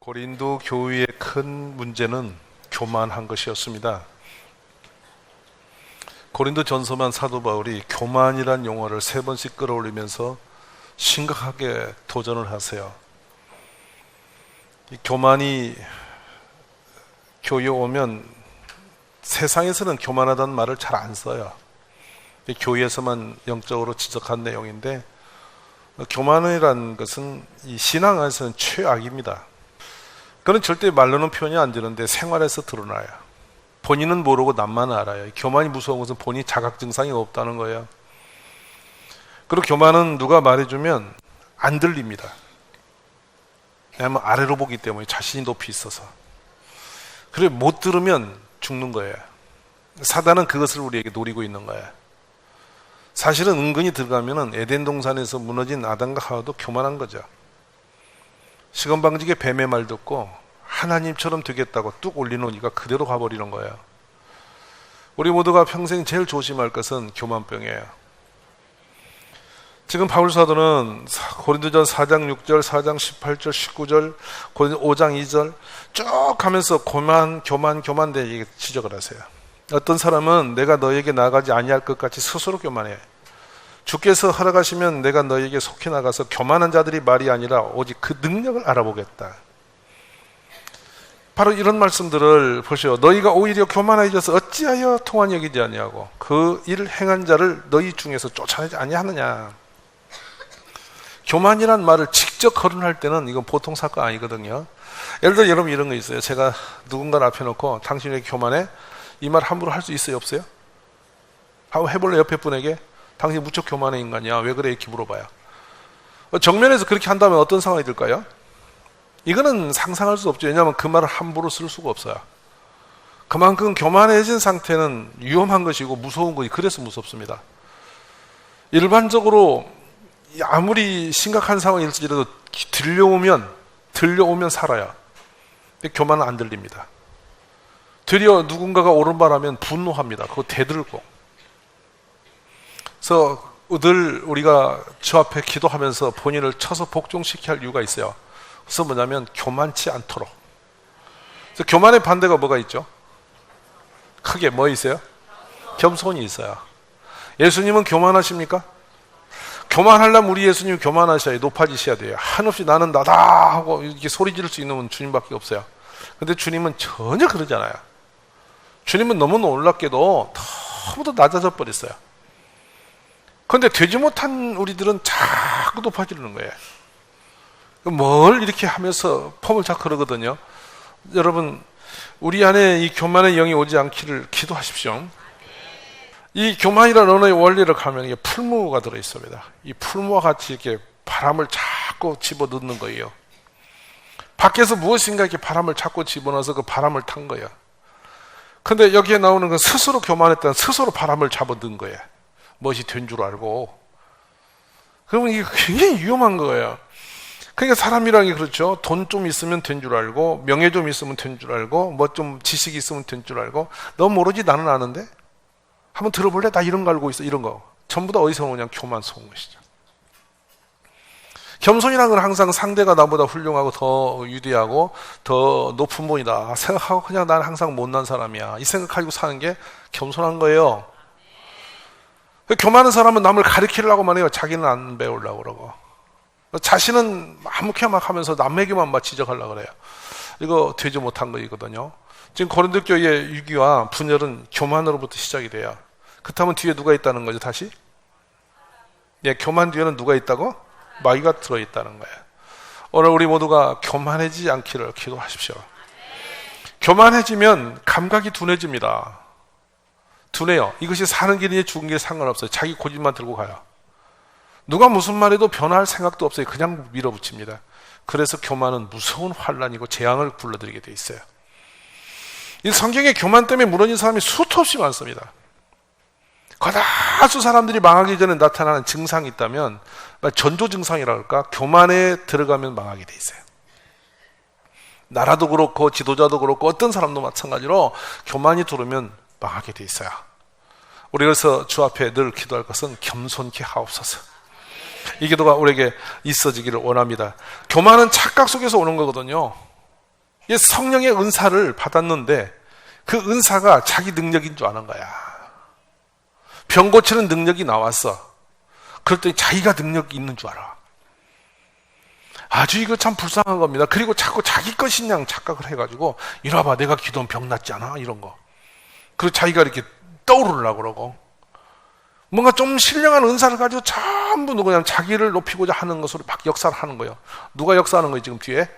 고린도 교회의 큰 문제는 교만한 것이었습니다. 고린도 전서만 사도 바울이 교만이란 용어를 3번씩 끌어올리면서 심각하게 도전을 하세요. 이 교만이 교회에 오면 세상에서는 교만하다는 말을 잘 안 써요. 교회에서만 영적으로 지적한 내용인데, 교만이라는 것은 이 신앙 안에서는 최악입니다. 그건 절대 말로는 표현이 안 되는데 생활에서 드러나요. 본인은 모르고 남만 알아요. 교만이 무서운 것은 본인 자각 증상이 없다는 거예요. 그리고 교만은 누가 말해주면 안 들립니다. 왜냐하면 아래로 보기 때문에, 자신이 높이 있어서. 그리고 못 들으면 죽는 거예요. 사단은 그것을 우리에게 노리고 있는 거예요. 사실은 은근히 들어가면 에덴 동산에서 무너진 아담과 하와도 교만한 거죠. 시건방지게 뱀의 말 듣고 하나님처럼 되겠다고 뚝 올리노니가 그대로 가버리는 거예요. 우리 모두가 평생 제일 조심할 것은 교만병이에요. 지금 바울 사도는 고린도전 4장 6절, 4장 18절, 19절, 고린도 5장 2절 쭉 하면서 교만대 지적을 하세요. 어떤 사람은 내가 너에게 나가지 아니할 것 같이 스스로 교만해. 주께서 허락하시면 내가 너에게 속해 나가서 교만한 자들이 말이 아니라 오직 그 능력을 알아보겠다. 바로 이런 말씀들을 보시오. 너희가 오히려 교만해져서 어찌하여 통한 여기지 아니하고 그 일을 행한 자를 너희 중에서 쫓아내지 아니하느냐. 교만이란 말을 직접 거론할 때는 이건 보통 사건 아니거든요. 예를 들어 여러분 이런 거 있어요. 제가 누군가를 앞에 놓고 당신이 왜 교만해? 이 말 함부로 할 수 있어요, 없어요? 한번 해볼래? 옆에 분에게 당신 무척 교만한 인간이야, 왜 그래? 이렇게 물어봐요. 정면에서 그렇게 한다면 어떤 상황이 들까요? 이거는 상상할 수 없죠. 왜냐하면 그 말을 함부로 쓸 수가 없어요. 그만큼 교만해진 상태는 위험한 것이고 무서운 것이, 그래서 무섭습니다. 일반적으로 아무리 심각한 상황일지라도 들려오면 살아요. 근데 교만은 안 들립니다. 되려 누군가가 옳은 말 하면 분노합니다. 그거 대들고. 그래서 늘 우리가 주 앞에 기도하면서 본인을 쳐서 복종시켜야 할 이유가 있어요. 그래서 뭐냐면 교만치 않도록. 그래서 교만의 반대가 뭐가 있죠? 크게 뭐 있어요? 겸손이 있어요. 예수님은 교만하십니까? 교만하려면 우리 예수님이 교만하셔야, 높아지셔야 돼요. 한없이 나는 나다 하고 이렇게 소리 지를 수 있는 분 주님밖에 없어요. 근데 주님은 전혀 그러지 않아요. 주님은 너무 놀랍게도 너무도 낮아져 버렸어요. 그런데 되지 못한 우리들은 자꾸 높아지는 거예요. 뭘 이렇게 하면서 폼을 자꾸 그러거든요. 여러분, 우리 안에 이 교만의 영이 오지 않기를 기도하십시오. 이 교만이라는 언어의 원리를 가면 이게 풀무가 들어있습니다. 이 풀무와 같이 이렇게 바람을 자꾸 집어넣는 거예요. 밖에서 무엇인가 이렇게 바람을 자꾸 집어넣어서 그 바람을 탄 거예요. 근데 여기에 나오는 건 스스로 교만했다는, 스스로 바람을 잡아넣은 거예요. 멋이 된 줄 알고. 그러면 이게 굉장히 위험한 거예요. 그러니까 사람이라는 게 그렇죠. 돈 좀 있으면 된 줄 알고, 명예 좀 있으면 된 줄 알고, 뭐 좀 지식이 있으면 된 줄 알고. 너 모르지, 나는 아는데? 한번 들어볼래? 나 이런 거 알고 있어. 이런 거. 전부 다 어디서 오냐? 교만스러운 것이죠. 겸손이라는 건 항상 상대가 나보다 훌륭하고 더 위대하고 더 높은 분이다 생각하고 그냥 나는 항상 못난 사람이야, 이 생각하고 사는 게 겸손한 거예요. 교만한 사람은 남을 가르치려고만 해요. 자기는 안 배우려고 그러고. 자신은 아무렇게 막 하면서 남에게만 막 지적하려고 그래요. 이거 되지 못한 거이거든요. 지금 고린도 교회의 위기와 분열은 교만으로부터 시작이 돼요. 그렇다면 뒤에 누가 있다는 거죠, 다시? 예, 교만 뒤에는 누가 있다고? 마귀가 들어있다는 거예요. 오늘 우리 모두가 교만해지지 않기를 기도하십시오. 교만해지면 감각이 둔해집니다. 둔해요. 이것이 사는 길이니 죽은 길이 상관없어요. 자기 고집만 들고 가요. 누가 무슨 말해도 변화할 생각도 없어요. 그냥 밀어붙입니다. 그래서 교만은 무서운 환란이고 재앙을 불러들이게 돼 있어요. 이 성경에 교만 때문에 무너진 사람이 수도 없이 많습니다. 거다수 사람들이 망하기 전에 나타나는 증상이 있다면 전조 증상이라 할까? 교만에 들어가면 망하게 돼 있어요. 나라도 그렇고 지도자도 그렇고 어떤 사람도 마찬가지로 교만이 들어오면 망하게 돼 있어요. 우리 그래서 주 앞에 늘 기도할 것은 겸손케 하옵소서. 이 기도가 우리에게 있어지기를 원합니다. 교만은 착각 속에서 오는 거거든요. 이 성령의 은사를 받았는데 그 은사가 자기 능력인 줄 아는 거야. 병 고치는 능력이 나왔어. 그랬더니 자기가 능력이 있는 줄 알아. 아주 이거 참 불쌍한 겁니다. 그리고 자꾸 자기 것인 양 착각을 해가지고 이리 와봐, 내가 기도하면 병 낫지 않아? 이런 거. 그리고 자기가 이렇게 떠오르려고 그러고 뭔가 좀 신령한 은사를 가지고 전부 그냥 자기를 높이고자 하는 것으로 막 역사를 하는 거예요. 누가 역사하는 거예요? 지금 뒤에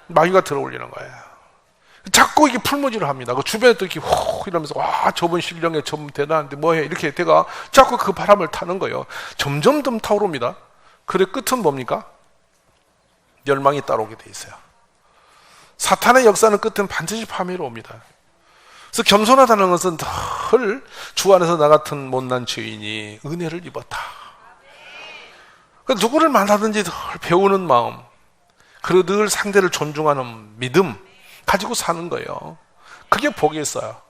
마귀가 들어올리는 거예요. 자꾸 이게 풀무지를 합니다. 그 주변에 또 이렇게 호 이러면서 와, 저분 신령해, 저분 대단한데 뭐해, 이렇게 내가 자꾸 그 바람을 타는 거예요. 점점 더 타오릅니다. 그래 끝은 뭡니까? 멸망이 따라오게 돼 있어요. 사탄의 역사는 끝은 반드시 파멸로 옵니다. 그래서 겸손하다는 것은 늘 주 안에서 나 같은 못난 죄인이 은혜를 입었다. 그러니까 누구를 만나든지 늘 배우는 마음, 그리고 늘 상대를 존중하는 믿음 가지고 사는 거예요. 그게 복이 있어요.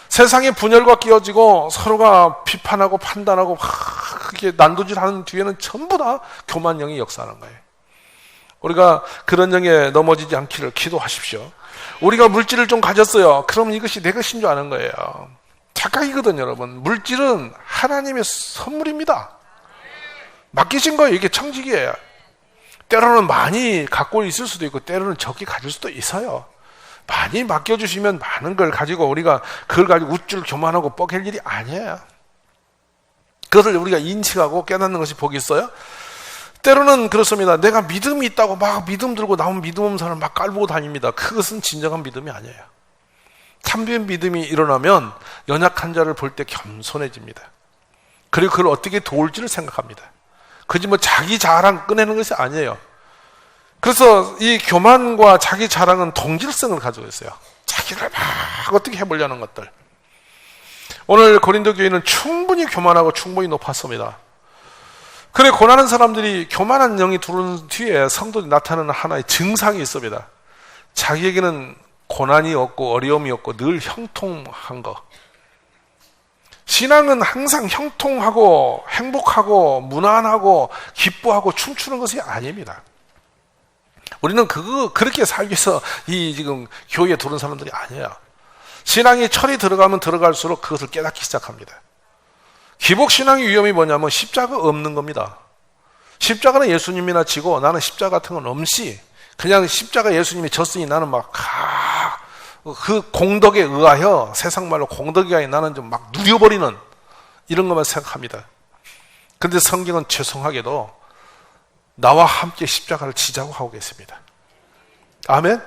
세상에 분열과 끼어지고 서로가 비판하고 판단하고 그게 난도질하는 뒤에는 전부 다 교만령이 역사하는 거예요. 우리가 그런 영에 넘어지지 않기를 기도하십시오. 우리가 물질을 좀 가졌어요. 그럼 이것이 내 것인 줄 아는 거예요. 착각이거든요, 여러분. 물질은 하나님의 선물입니다. 맡기신 거예요. 이게 청지기예요. 때로는 많이 갖고 있을 수도 있고 때로는 적게 가질 수도 있어요. 많이 맡겨주시면 많은 걸 가지고 우리가 그걸 가지고 우쭐 교만하고 뻐갤 일이 아니에요. 그것을 우리가 인식하고 깨닫는 것이 복이 있어요. 때로는 그렇습니다. 내가 믿음이 있다고 막 믿음 들고 나온 믿음 없는 사람을 막 깔보고 다닙니다. 그것은 진정한 믿음이 아니에요. 참된 믿음이 일어나면 연약한 자를 볼 때 겸손해집니다. 그리고 그걸 어떻게 도울지를 생각합니다. 그지 뭐 자기 자랑 꺼내는 것이 아니에요. 그래서 이 교만과 자기 자랑은 동질성을 가지고 있어요. 자기를 막 어떻게 해보려는 것들. 오늘 고린도 교회는 충분히 교만하고 충분히 높았습니다. 그래, 고난하는 사람들이 교만한 영이 들어오는 뒤에 성도들이 나타나는 하나의 증상이 있습니다. 자기에게는 고난이 없고 어려움이 없고 늘 형통한 거. 신앙은 항상 형통하고 행복하고 무난하고 기뻐하고 춤추는 것이 아닙니다. 우리는 그렇게 살기 위해서 지금 교회에 들어온 사람들이 아니에요. 신앙이 철이 들어가면 들어갈수록 그것을 깨닫기 시작합니다. 기복신앙의 위험이 뭐냐면 십자가 없는 겁니다. 십자가는 예수님이나 지고 나는 십자가 같은 건 없이 그냥 십자가 예수님이 졌으니 나는 막 그 공덕에 의하여, 세상 말로 공덕에 의하여 나는 좀 막 누려버리는 이런 것만 생각합니다. 근데 성경은 죄송하게도 나와 함께 십자가를 지자고 하고 계십니다. 아멘.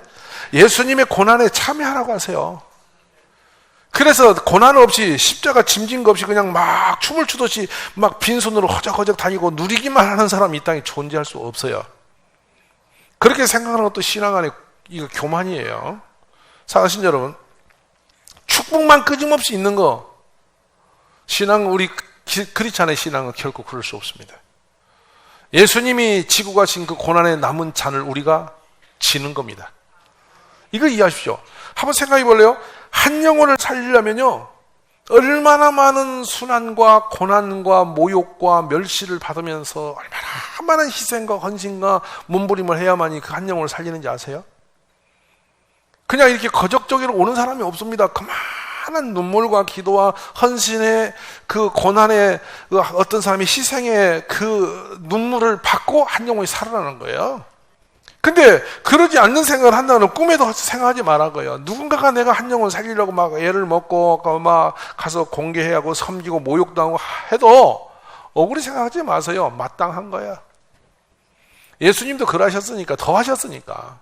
예수님의 고난에 참여하라고 하세요. 그래서 고난 없이 십자가 짐진 거 없이 그냥 막 춤을 추듯이 막 빈손으로 허적허적 다니고 누리기만 하는 사람이 이 땅에 존재할 수 없어요. 그렇게 생각하는 것도 신앙 안에 이거 교만이에요. 사랑하신 여러분, 축복만 끊임없이 있는 거, 우리 크리스찬의 신앙은 결코 그럴 수 없습니다. 예수님이 지고 가신 그 고난의 남은 잔을 우리가 지는 겁니다. 이거 이해하십시오. 한번 생각해 볼래요? 한 영혼을 살리려면요, 얼마나 많은 순환과 고난과 모욕과 멸시를 받으면서 얼마나 많은 희생과 헌신과 몸부림을 해야만이 그 한 영혼을 살리는지 아세요? 그냥 이렇게 거적적이로 오는 사람이 없습니다. 그만한 눈물과 기도와 헌신의 그 고난의 어떤 사람이 희생의 그 눈물을 받고 한 영혼이 살아나는 거예요. 근데 그러지 않는 생각을 한다면 꿈에도 생각하지 말라고요. 누군가가 내가 한 영혼 살리려고 막 애를 먹고 막 가서 공개해야 하고 섬기고 모욕당하고 해도 억울히 생각하지 마세요. 마땅한 거야. 예수님도 그러셨으니까, 더 하셨으니까.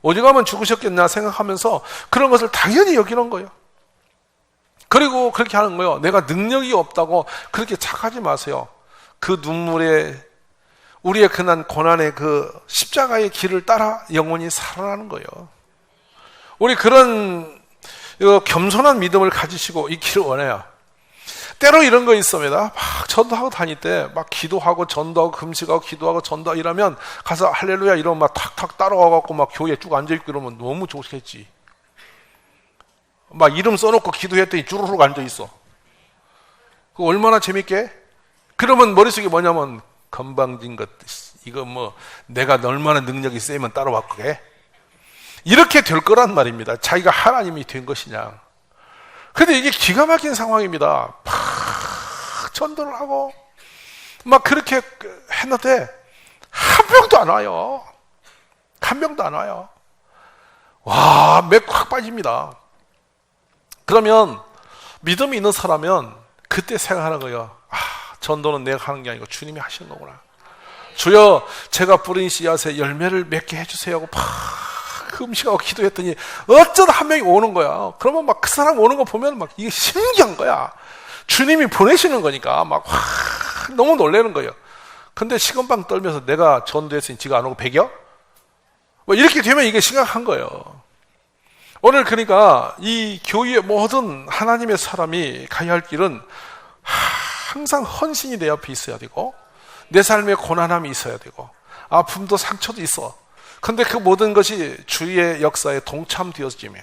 오죽하면 죽으셨겠나 생각하면서 그런 것을 당연히 여기는 거예요. 그리고 그렇게 하는 거예요. 내가 능력이 없다고 그렇게 착하지 마세요. 그 눈물에 우리의 그난 고난의 그 십자가의 길을 따라 영원히 살아나는 거예요. 우리 그런 겸손한 믿음을 가지시고 있기를 원해요. 때로 이런 거 있습니다. 막 전도하고 다닐 때 막 기도하고 전도하고 금식하고 기도하고 전도하고 이러면 가서 할렐루야 이러면 막 탁탁 따라와갖고 막 교회에 쭉 앉아있고 이러면 너무 좋겠지. 막 이름 써놓고 기도했더니 주르륵 앉아있어. 그거 얼마나 재밌게? 그러면 머릿속에 뭐냐면 건방진 것, 이거 뭐 내가 얼마나 능력이 세면 따라왔게. 이렇게 될 거란 말입니다. 자기가 하나님이 된 것이냐. 근데 이게 기가 막힌 상황입니다. 막 전도를 하고 막 그렇게 했는데 한 명도 안 와요. 한 명도 안 와요. 와, 맥 확 빠집니다. 그러면 믿음이 있는 사람은 그때 생각하는 거예요. 아, 전도는 내가 하는 게 아니고 주님이 하시는 거구나. 주여, 제가 뿌린 씨앗에 열매를 맺게 해주세요 하고 막 음식하고 기도했더니 어쩌다 한 명이 오는 거야. 그러면 막 그 사람 오는 거 보면 막 이게 신기한 거야. 주님이 보내시는 거니까 막 너무 놀라는 거예요. 근데 시건방 떨면서 내가 전도했으니 지가 안 오고 배겨? 뭐 이렇게 되면 이게 심각한 거예요. 오늘 그러니까 이 교회의 모든 하나님의 사람이 가야 할 길은 항상 헌신이 내 앞에 있어야 되고 내 삶에 고난함이 있어야 되고 아픔도 상처도 있어. 근데 그 모든 것이 주의 역사에 동참되어지며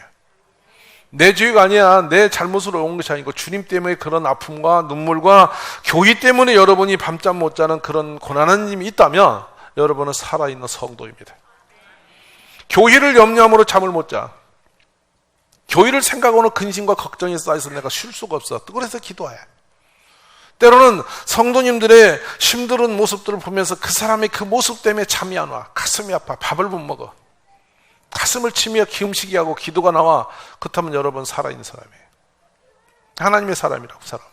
내 죄가 아니야. 내 잘못으로 온 것이 아니고 주님 때문에 그런 아픔과 눈물과 교회 때문에 여러분이 밤잠 못 자는 그런 고난한 힘이 있다면 여러분은 살아있는 성도입니다. 교회를 염려함으로 잠을 못 자. 교회를 생각하고는 근심과 걱정이 쌓여서 내가 쉴 수가 없어. 그래서 기도해. 때로는 성도님들의 힘든 모습들을 보면서 그 사람의 그 모습 때문에 잠이 안 와. 가슴이 아파. 밥을 못 먹어. 가슴을 치며 기음식이 하고 기도가 나와. 그렇다면 여러분 살아있는 사람이에요. 하나님의 사람이라고 사람은.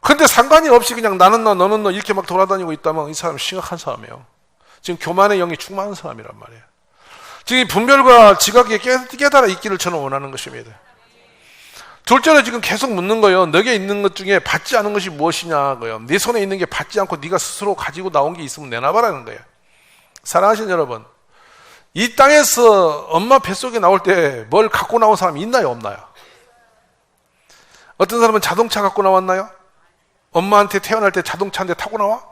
그런데 상관이 없이 그냥 나는 너 너는 너 이렇게 막 돌아다니고 있다면 이 사람 심각한 사람이에요. 지금 교만의 영이 충만한 사람이란 말이에요. 지금 분별과 지각에 깨달아 있기를 저는 원하는 것입니다. 둘째로 지금 계속 묻는 거예요. 너에게 있는 것 중에 받지 않은 것이 무엇이냐고요. 네 손에 있는 게 받지 않고 네가 스스로 가지고 나온 게 있으면 내놔봐라는 거예요. 사랑하시는 여러분, 이 땅에서 엄마 뱃속에 나올 때 뭘 갖고 나온 사람이 있나요, 없나요? 어떤 사람은 자동차 갖고 나왔나요? 엄마한테 태어날 때 자동차 한 대 타고 나와?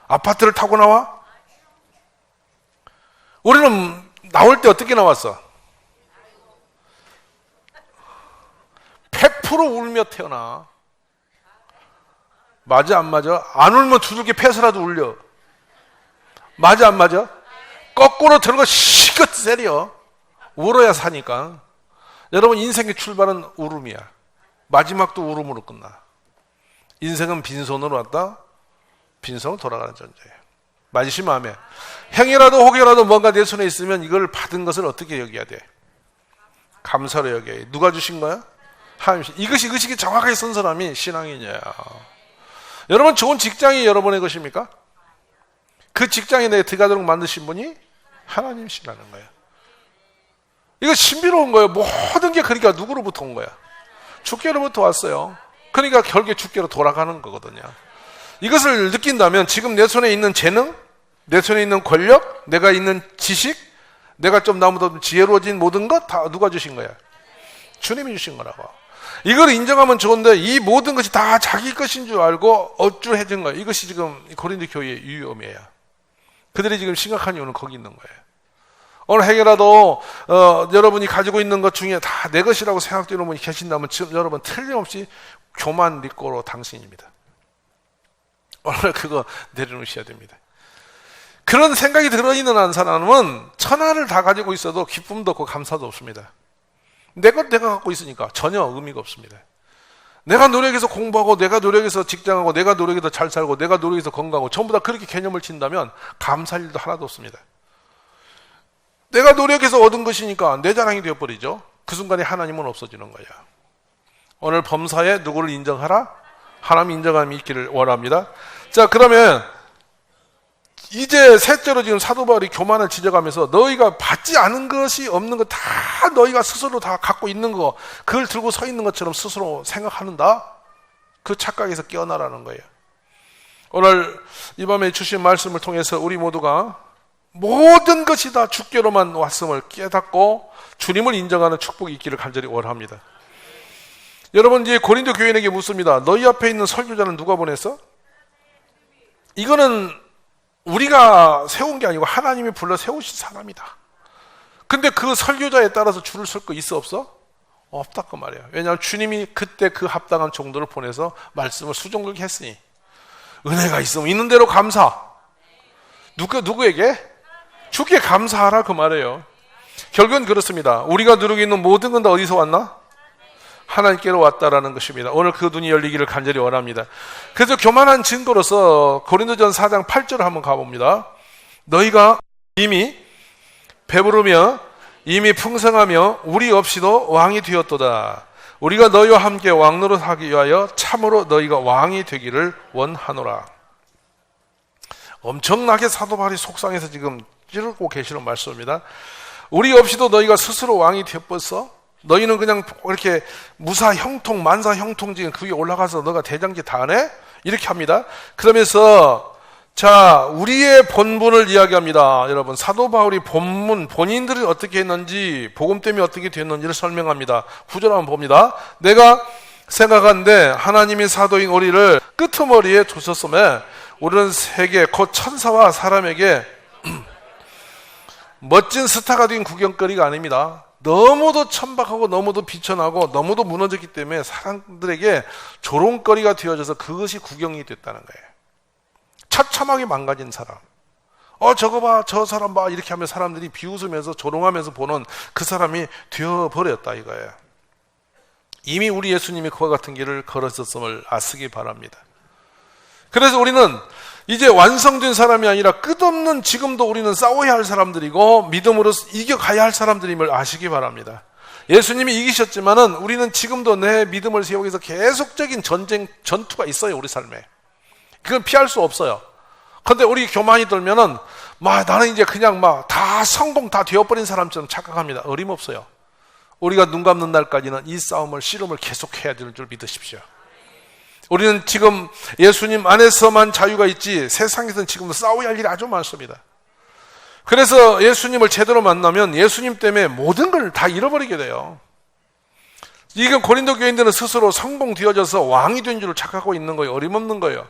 아파트를 타고 나와? 우리는 나올 때 어떻게 나왔어? 100% 울며 태어나. 맞아, 안 맞아? 안 울면 두들겨 패서라도 울려. 맞아, 안 맞아? 거꾸로 들어가 시껏 세려. 울어야 사니까. 여러분, 인생의 출발은 울음이야. 마지막도 울음으로 끝나. 인생은 빈손으로 왔다, 빈손으로 돌아가는 존재예요. 맞으시면 아멘. 행이라도 혹이라도 뭔가 내 손에 있으면 이걸 받은 것을 어떻게 여겨야 돼? 감사로 여겨야 돼. 누가 주신 거야? 하나님. 이것이 의식이 정확하게 쓴 사람이 신앙인이에요. 여러분, 좋은 직장이 여러분의 것입니까? 그 직장에 내가 들어가도록 만드신 분이 하나님이시라는 거예요. 이거 신비로운 거예요. 모든 게 그러니까 누구로부터 온 거야? 주께로부터 왔어요. 그러니까 결국에 주께로 돌아가는 거거든요. 이것을 느낀다면 지금 내 손에 있는 재능, 내 손에 있는 권력, 내가 있는 지식, 내가 좀 나보다 지혜로워진 모든 것 다 누가 주신 거야? 주님이 주신 거라고. 이걸 인정하면 좋은데 이 모든 것이 다 자기 것인 줄 알고 어쭈해진 거예요. 이것이 지금 고린도 교회의 위험이에요. 그들이 지금 심각한 이유는 거기 있는 거예요. 오늘 해결라도 여러분이 가지고 있는 것 중에 다 내 것이라고 생각되는 분이 계신다면 지금 여러분 틀림없이 교만 리꼬로 당신입니다. 오늘 그거 내려놓으셔야 됩니다. 그런 생각이 들어있는 한 사람은 천하를 다 가지고 있어도 기쁨도 없고 감사도 없습니다. 내 것 내가 갖고 있으니까 전혀 의미가 없습니다. 내가 노력해서 공부하고 내가 노력해서 직장하고 내가 노력해서 잘 살고 내가 노력해서 건강하고 전부 다 그렇게 개념을 친다면 감사할 일도 하나도 없습니다. 내가 노력해서 얻은 것이니까 내 자랑이 되어버리죠. 그 순간에 하나님은 없어지는 거야. 오늘 범사에 누구를 인정하라? 하나님 인정함이 있기를 원합니다. 자, 그러면 이제 셋째로 지금 사도 바울이 교만을 지적하면서 너희가 받지 않은 것이 없는 거 다 너희가 스스로 다 갖고 있는 거, 그걸 들고 서 있는 것처럼 스스로 생각하는다? 그 착각에서 깨어나라는 거예요. 오늘 이 밤에 주신 말씀을 통해서 우리 모두가 모든 것이 다 주께로만 왔음을 깨닫고 주님을 인정하는 축복이 있기를 간절히 원합니다. 여러분, 이제 고린도 교인에게 묻습니다. 너희 앞에 있는 설교자는 누가 보냈어? 이거는 우리가 세운 게 아니고 하나님이 불러 세우신 사람이다. 근데 그 설교자에 따라서 줄을 설 거 있어 없어? 없다 그 말이에요. 왜냐하면 주님이 그때 그 합당한 정도를 보내서 말씀을 수종되게 했으니 은혜가 있으면 있는 대로 감사. 누구에게? 주께 감사하라 그 말이에요. 결국은 그렇습니다. 우리가 누리고 있는 모든 건 다 어디서 왔나? 하나님께로 왔다라는 것입니다. 오늘 그 눈이 열리기를 간절히 원합니다. 그래서 교만한 증거로서 고린도전 4장 8절을 한번 가봅니다. 너희가 이미 배부르며 이미 풍성하며 우리 없이도 왕이 되었도다. 우리가 너희와 함께 왕노릇하기 위하여 참으로 너희가 왕이 되기를 원하노라. 엄청나게 사도 바울이 속상해서 지금 찌르고 계시는 말씀입니다. 우리 없이도 너희가 스스로 왕이 되었어? 너희는 그냥 이렇게 무사 형통 만사 형통 지금 그 위에 올라가서 너가 대장지 다 하네? 이렇게 합니다. 그러면서 자, 우리의 본분을 이야기합니다. 여러분, 사도 바울이 본문, 본인들이 어떻게 했는지, 복음 때문에 어떻게 됐는지를 설명합니다. 구절 한번 봅니다. 내가 생각하는데 하나님이 사도인 우리를 끄트머리에 두셨음에 우리는 세계, 곧 천사와 사람에게 멋진 스타가 된 구경거리가 아닙니다. 너무도 천박하고 너무도 비천하고 너무도 무너졌기 때문에 사람들에게 조롱거리가 되어져서 그것이 구경이 됐다는 거예요. 처참하게 망가진 사람. 저거 봐, 저 사람 봐. 이렇게 하면 사람들이 비웃으면서 조롱하면서 보는 그 사람이 되어버렸다 이거예요. 이미 우리 예수님이 그와 같은 길을 걸었었음을 아시기 바랍니다. 그래서 우리는 이제 완성된 사람이 아니라 끝없는 지금도 우리는 싸워야 할 사람들이고 믿음으로 이겨가야 할 사람들임을 아시기 바랍니다. 예수님이 이기셨지만은 우리는 지금도 내 믿음을 세우기 위해서 계속적인 전투가 있어요, 우리 삶에. 그건 피할 수 없어요. 근데 우리 교만이 들면은 나는 이제 그냥 다 성공 다 되어버린 사람처럼 착각합니다. 어림없어요. 우리가 눈 감는 날까지는 이 싸움을 씨름을 계속해야 될 줄 믿으십시오. 우리는 지금 예수님 안에서만 자유가 있지 세상에서는 지금 싸워야 할 일이 아주 많습니다. 그래서 예수님을 제대로 만나면 예수님 때문에 모든 걸 다 잃어버리게 돼요. 이건 고린도 교인들은 스스로 성공되어져서 왕이 된 줄 착각하고 있는 거예요. 어림없는 거예요.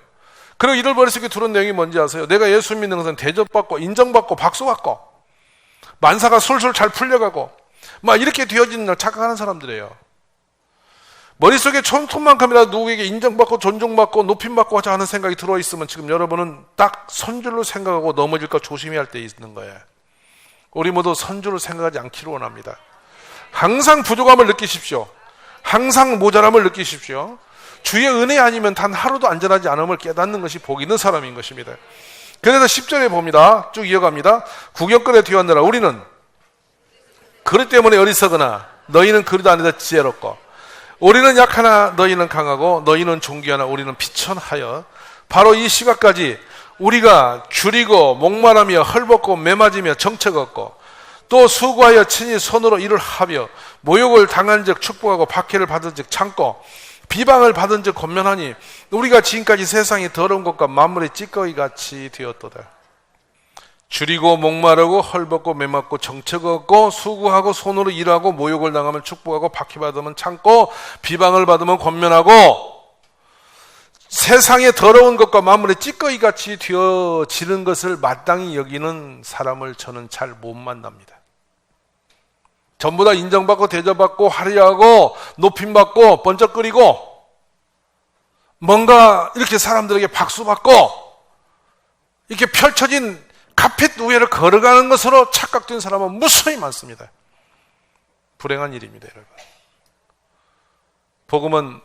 그리고 이를 버리시기 들은 내용이 뭔지 아세요? 내가 예수 믿는 것은 대접받고 인정받고 박수받고 만사가 술술 잘 풀려가고 이렇게 되어지는 걸 착각하는 사람들이에요. 머릿속에 촌톱만큼이라도 누구에게 인정받고 존중받고 높임받고 하자 하는 생각이 들어있으면 지금 여러분은 딱 선줄로 생각하고 넘어질까 조심해야 할 때 있는 거예요. 우리 모두 선줄로 생각하지 않기를 원합니다. 항상 부족함을 느끼십시오. 항상 모자람을 느끼십시오. 주의 은혜 아니면 단 하루도 안전하지 않음을 깨닫는 것이 복 있는 사람인 것입니다. 그래서 10절에 봅니다. 쭉 이어갑니다. 구경거리에 뒤엎느라 우리는 그릇 때문에 어리석으나 너희는 그릇 안에서 지혜롭고 우리는 약하나 너희는 강하고 너희는 존귀하나 우리는 비천하여 바로 이 시각까지 우리가 줄이고 목마르며 헐벗고 매맞으며 정처 걷고 또 수고하여 친히 손으로 일을 하며 모욕을 당한 즉 축복하고 박해를 받은 즉 참고 비방을 받은 즉 권면하니 우리가 지금까지 세상의 더러운 것과 만물의 찌꺼기 같이 되었도다. 줄이고 목마르고 헐벗고 매맞고 정처 걷고 수고하고 손으로 일하고 모욕을 당하면 축복하고 박해받으면 참고 비방을 받으면 권면하고 세상의 더러운 것과 만물의 찌꺼기 같이 되어지는 것을 마땅히 여기는 사람을 저는 잘 못 만납니다. 전부 다 인정받고 대접받고 화려하고 높임받고 번쩍거리고 뭔가 이렇게 사람들에게 박수받고 이렇게 펼쳐진 카펫 위를 걸어가는 것으로 착각된 사람은 무수히 많습니다. 불행한 일입니다, 여러분. 복음은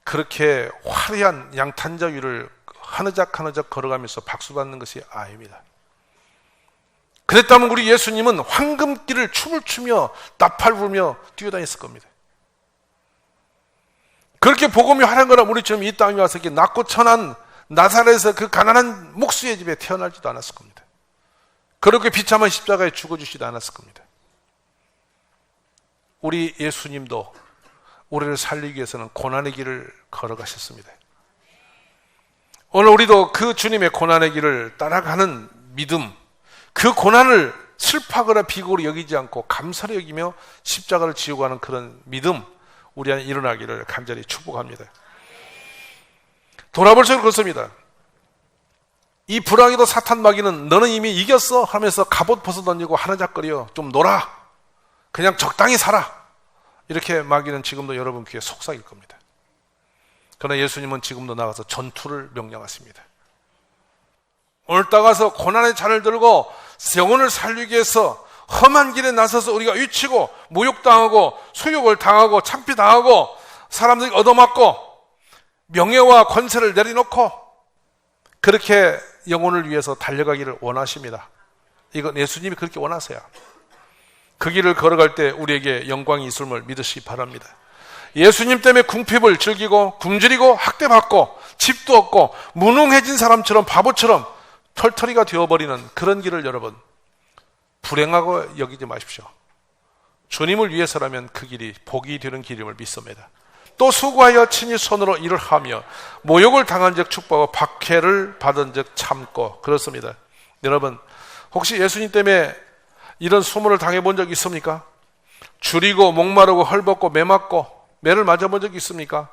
그렇게 화려한 양탄자 위를 하느작 걸어가면서 박수받는 것이 아닙니다. 그랬다면 우리 예수님은 황금길을 춤을 추며 나팔 불며 뛰어다녔을 겁니다. 그렇게 복음이 화려한 거라 우리처럼 이 땅에 와서 이렇게 낮고 천한 나사렛에서 그 가난한 목수의 집에 태어나지도 않았을 겁니다. 그렇게 비참한 십자가에 죽어주지도 않았을 겁니다. 우리 예수님도 우리를 살리기 위해서는 고난의 길을 걸어가셨습니다. 오늘 우리도 그 주님의 고난의 길을 따라가는 믿음, 그 고난을 슬퍼하거나 비극으로 여기지 않고 감사로 여기며 십자가를 지우고 하는 그런 믿음 우리 안에 일어나기를 간절히 축복합니다. 돌아볼수록 그렇습니다. 이 불황이도 사탄 마귀는 너는 이미 이겼어 하면서 갑옷 벗어던지고 하느작거려 좀 놀아 그냥 적당히 살아 이렇게 마귀는 지금도 여러분 귀에 속삭일 겁니다. 그러나 예수님은 지금도 나가서 전투를 명령하십니다. 오늘 따가서 고난의 잔을 들고 영혼을 살리기 위해서 험한 길에 나서서 우리가 위치고 모욕당하고 수욕을 당하고 창피당하고 사람들이 얻어맞고 명예와 권세를 내려놓고 그렇게 영혼을 위해서 달려가기를 원하십니다. 이건 예수님이 그렇게 원하세요. 그 길을 걸어갈 때 우리에게 영광이 있음을 믿으시기 바랍니다. 예수님 때문에 궁핍을 즐기고 굶주리고 학대받고 집도 없고 무능해진 사람처럼 바보처럼 털터리가 되어버리는 그런 길을 여러분 불행하고 여기지 마십시오. 주님을 위해서라면 그 길이 복이 되는 길임을 믿습니다. 또 수고하여 친히 손으로 일을 하며 모욕을 당한 적 축복하고 박해를 받은 적 참고 그렇습니다. 여러분 혹시 예수님 때문에 이런 수모를 당해본 적 있습니까? 줄이고 목마르고 헐벗고 매맞고 매를 맞아본 적이 있습니까?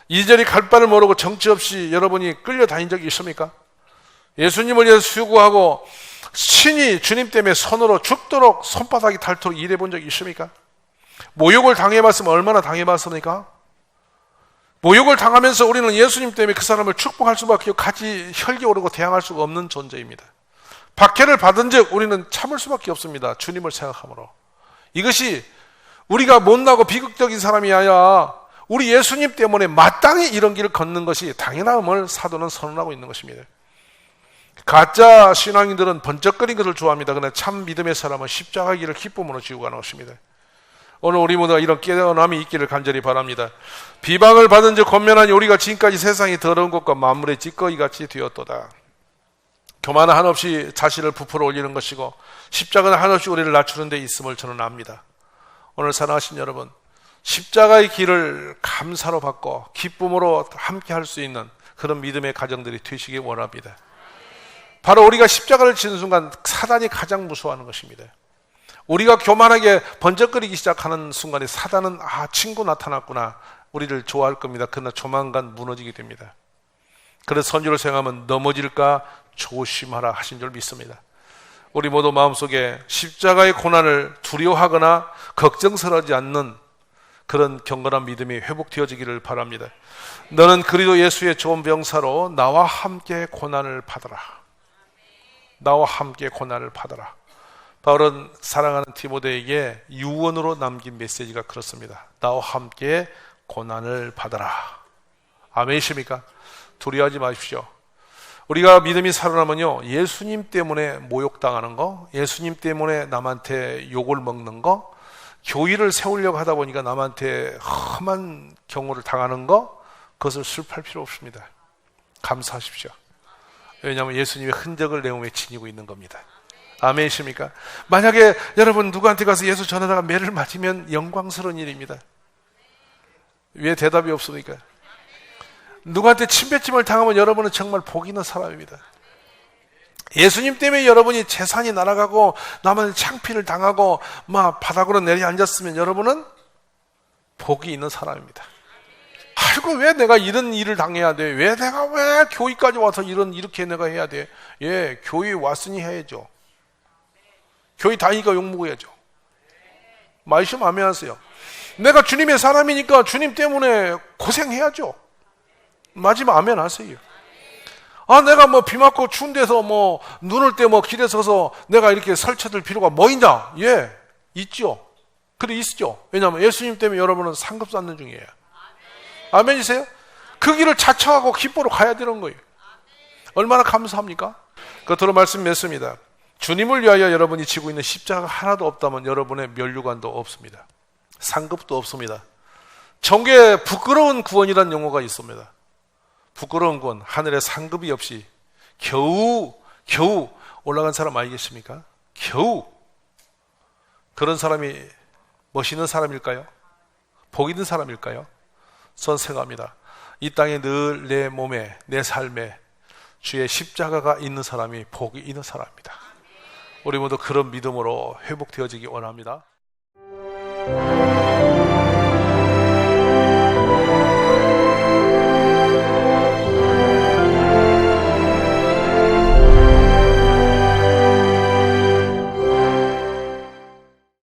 이리저리 갈 바를 모르고 정치 없이 여러분이 끌려다닌 적이 있습니까? 예수님을 위해서 수고하고 신이 주님 때문에 손으로 죽도록 손바닥이 닳도록 일해본 적이 있습니까? 모욕을 당해봤으면 얼마나 당해봤습니까? 모욕을 당하면서 우리는 예수님 때문에 그 사람을 축복할 수밖에 같이 혈기 오르고 대항할 수가 없는 존재입니다. 박해를 받은 즉 우리는 참을 수밖에 없습니다. 주님을 생각함으로. 이것이 우리가 못나고 비극적인 사람이 아니라 우리 예수님 때문에 마땅히 이런 길을 걷는 것이 당연함을 사도는 선언하고 있는 것입니다. 가짜 신앙인들은 번쩍거리는 것을 좋아합니다. 그러나 참 믿음의 사람은 십자가 길을 기쁨으로 지고 가는 것입니다. 오늘 우리 모두가 이런 깨어남이 있기를 간절히 바랍니다. 비방을 받은 즉 권면하니 우리가 지금까지 세상이 더러운 것과 만물의 찌꺼기같이 되었도다. 교만은 한없이 자신을 부풀어 올리는 것이고 십자가는 한없이 우리를 낮추는 데 있음을 저는 압니다. 오늘 사랑하신 여러분, 십자가의 길을 감사로 받고 기쁨으로 함께 할 수 있는 그런 믿음의 가정들이 되시길 원합니다. 바로 우리가 십자가를 지는 순간 사단이 가장 무서워하는 것입니다. 우리가 교만하게 번쩍거리기 시작하는 순간에 사단은 친구 나타났구나 우리를 좋아할 겁니다. 그러나 조만간 무너지게 됩니다. 그래서 선지를 생각하면 넘어질까 조심하라 하신 줄 믿습니다. 우리 모두 마음속에 십자가의 고난을 두려워하거나 걱정스러워하지 않는 그런 경건한 믿음이 회복되어지기를 바랍니다. 너는 그리스도 예수의 좋은 병사로 나와 함께 고난을 받아라. 나와 함께 고난을 받아라. 바울은 사랑하는 디모데에게 유언으로 남긴 메시지가 그렇습니다. 나와 함께 고난을 받아라. 아멘이십니까? 두려워하지 마십시오. 우리가 믿음이 살아나면요, 예수님 때문에 모욕당하는 거, 예수님 때문에 남한테 욕을 먹는 거, 교회를 세우려고 하다 보니까 남한테 험한 경고를 당하는 거, 그것을 슬퍼할 필요 없습니다. 감사하십시오. 왜냐하면 예수님의 흔적을 내 몸에 지니고 있는 겁니다. 아멘이십니까? 만약에 여러분 누구한테 가서 예수 전하다가 매를 맞으면 영광스러운 일입니다. 왜 대답이 없습니까? 누구한테 침뱉짐을 당하면 여러분은 정말 복 있는 사람입니다. 예수님 때문에 여러분이 재산이 날아가고 남한테 창피를 당하고 막 바닥으로 내려앉았으면 여러분은 복이 있는 사람입니다. 아이고 왜 내가 이런 일을 당해야 돼? 왜 내가 왜 교회까지 와서 이렇게 내가 해야 돼? 예, 교회 왔으니 해야죠. 교회 다니니까 욕먹어야죠. 말씀 아멘하세요. 내가 주님의 사람이니까 주님 때문에 고생해야죠. 마지막 아멘 하세요. 내가 비 맞고 추운 데서 눈 올 때 길에 서서 내가 이렇게 설쳐들 필요가 뭐 있냐? 예, 있죠. 그래, 있죠. 왜냐하면 예수님 때문에 여러분은 상급 쌓는 중이에요. 아멘이세요? 그 길을 자처하고 기뻐로 가야 되는 거예요. 얼마나 감사합니까? 겉으로 말씀 맺습니다. 주님을 위하여 여러분이 지고 있는 십자가가 하나도 없다면 여러분의 면류관도 없습니다. 상급도 없습니다. 정교에 부끄러운 구원이라는 용어가 있습니다. 부끄러운 구원, 하늘에 상급이 없이 겨우 올라간 사람 아니겠습니까? 겨우. 그런 사람이 멋있는 사람일까요? 복 있는 사람일까요? 전 생각합니다. 이 땅에 늘 내 몸에, 내 삶에 주의 십자가가 있는 사람이 복이 있는 사람입니다. 우리 모두 그런 믿음으로 회복되어지기 원합니다.